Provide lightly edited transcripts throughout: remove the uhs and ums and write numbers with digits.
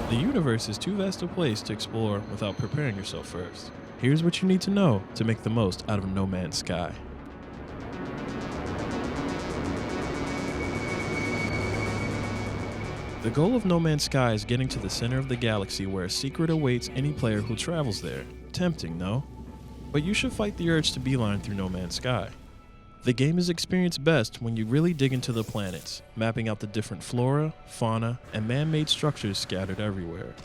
The universe is too vast a place to explore without preparing yourself first. Here's what you need to know to make the most out of No Man's Sky. The goal of No Man's Sky is getting to the center of the galaxy where a secret awaits any player who travels there. Tempting, no? But you should fight the urge to beeline through No Man's Sky. The game is experienced best when you really dig into the planets, mapping out the different flora, fauna, and man-made structures scattered everywhere.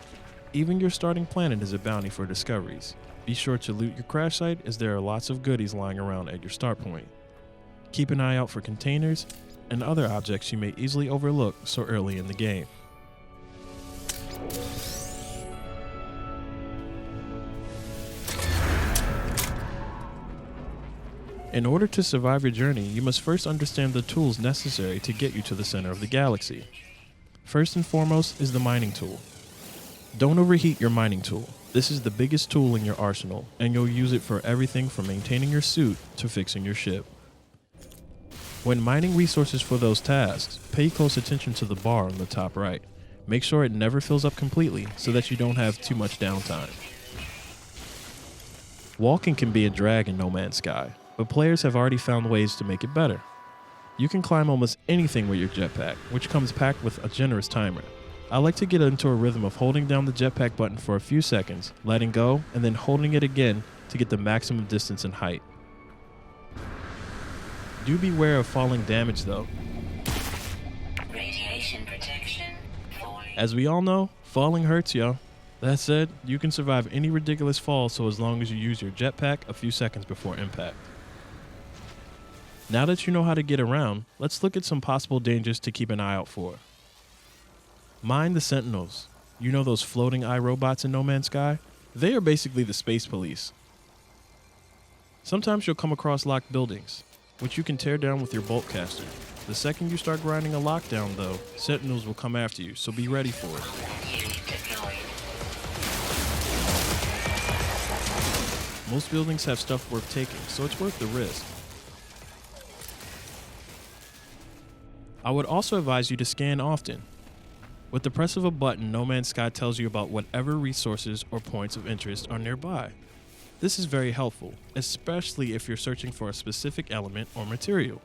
Even your starting planet is a bounty for discoveries. Be sure to loot your crash site as there are lots of goodies lying around at your start point. Keep an eye out for containers and other objects you may easily overlook so early in the game. In order to survive your journey, you must first understand the tools necessary to get you to the center of the galaxy. First and foremost is the mining tool. Don't overheat your mining tool. This is the biggest tool in your arsenal, and you'll use it for everything from maintaining your suit to fixing your ship. When mining resources for those tasks, pay close attention to the bar on the top right. Make sure it never fills up completely so that you don't have too much downtime. Walking can be a drag in No Man's Sky, but players have already found ways to make it better. You can climb almost anything with your jetpack, which comes packed with a generous timer. I like to get into a rhythm of holding down the jetpack button for a few seconds, letting go, and then holding it again to get the maximum distance and height. Do beware of falling damage though. Radiation protection falling. As we all know, falling hurts, yo. That said, you can survive any ridiculous fall so as long as you use your jetpack a few seconds before impact. Now that you know how to get around, let's look at some possible dangers to keep an eye out for. Mind the Sentinels. You know those floating eye robots in No Man's Sky? They are basically the space police. Sometimes you'll come across locked buildings, which you can tear down with your bolt caster. The second you start grinding a lockdown though, Sentinels will come after you, so be ready for it. Unit deployed. Most buildings have stuff worth taking, so it's worth the risk. I would also advise you to scan often. With the press of a button, No Man's Sky tells you about whatever resources or points of interest are nearby. This is very helpful, especially if you're searching for a specific element or material.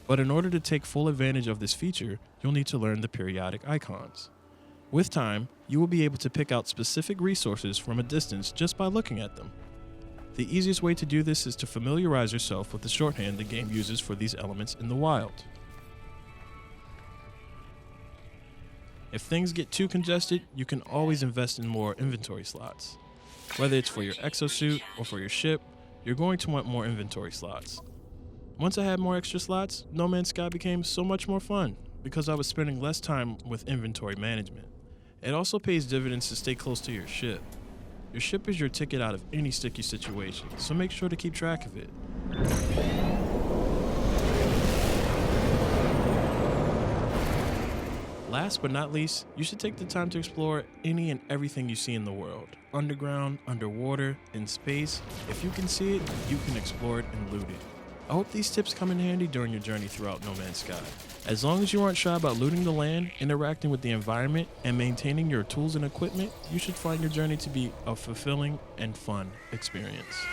But in order to take full advantage of this feature, you'll need to learn the periodic icons. With time, you will be able to pick out specific resources from a distance just by looking at them. The easiest way to do this is to familiarize yourself with the shorthand the game uses for these elements in the wild. If things get too congested, you can always invest in more inventory slots. Whether it's for your exosuit or for your ship, you're going to want more inventory slots. Once I had more extra slots, No Man's Sky became so much more fun because I was spending less time with inventory management. It also pays dividends to stay close to your ship. Your ship is your ticket out of any sticky situation, so make sure to keep track of it. Last but not least, you should take the time to explore any and everything you see in the world. Underground, underwater, in space. If you can see it, you can explore it and loot it. I hope these tips come in handy during your journey throughout No Man's Sky. As long as you aren't shy about looting the land, interacting with the environment, and maintaining your tools and equipment, you should find your journey to be a fulfilling and fun experience.